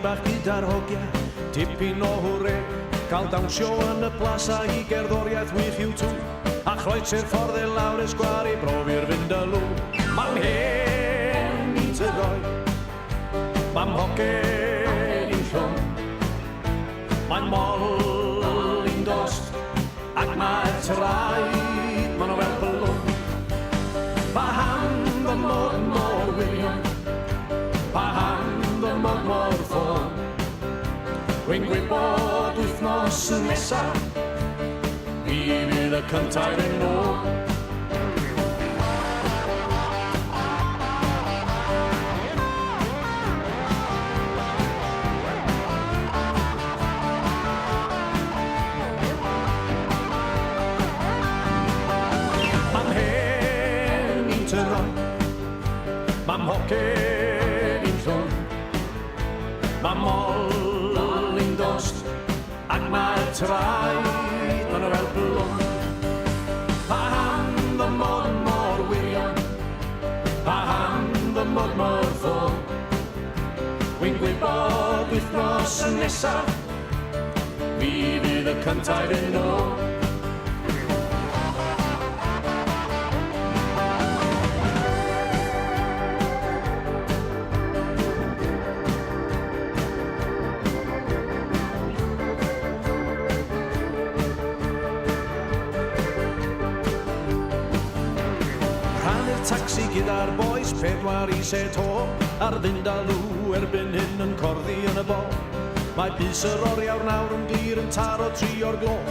bach gyda'r hogia, tipyn o hwre, cael dawnsio yn y plasa i gerddoriaeth wych yw tŵ, a chroesi'r ffordd e lawr esgwar i brofi'r fynd â lw. Mam hen i tygoi, mam hogyn i'n llwm, mae'n mol i'n dost, ac mae'r traed, ma'n o fel bylwm. Pa hand y mod mor wirion, pa hand y mod mor ffôn, wy'n gwybod wythnos nesaf, fi fydd y cyntaf yn ôl. Mam hogyn i'n llwm, mam mol i'n dost, ac mae'r traed ma'n o fel blwm. Pa hand y mod mor wirion, pa hand y mod mor ffôn, wy'n gwybod wythnos nesaf, fi fydd y cyntaf yn ôl. Taxi gyda'r boes, 4 i to, ar fynd â lw erbyn hyn yn corddi yn y bo. Mae bus yr oriawr nawr yn glir yn taro 3 o'r gloch,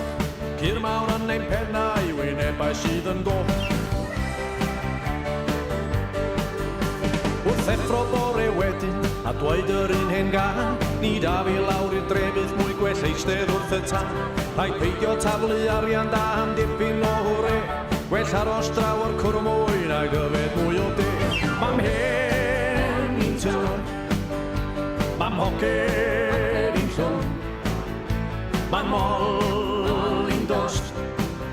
cyr mawr yn ein penna i wynebau sydd yn goch. Wrth effro bore wedyn, a dweud yr un hen gan, ni da fi lawr i'r drefydd mwy gwell eistedd wrth y tan. Rhaid peidio taflu arian da am dipyn o hwre, gwell aros draw o'r cwrmwyn a gyfed mwy o de. Mam hen i'n tygoi, mam hogyn i'n llwm, mae'n mol i'n dost,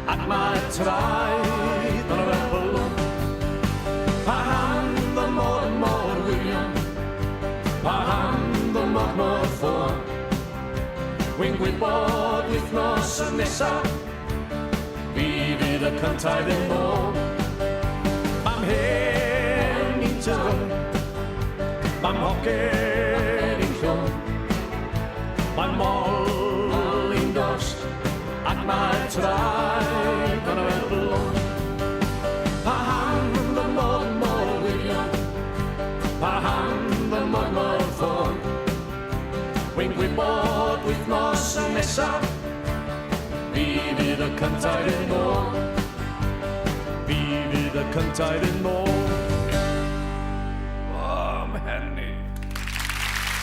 ac mae'r traed ma'n o fel bylwm. Pa hand y mod mor wirion, pa hand y mod mor ffôn, wy'n gwybod wythnos nesaf, fi fydd y cyntaf yn ôl. Mam hen i'n tygoi, mam hogyn i'n llwm, mae'n mol i'n dost, ac mae'r traed ma'n o fel blwm. Pa hand y mod mor wirion, pa hand y mod mor ffôn, wy'n gwybod wythnos nesaf, fi fydd y cyntaf yn ôl. Fi fydd y cyntaf yn ôl.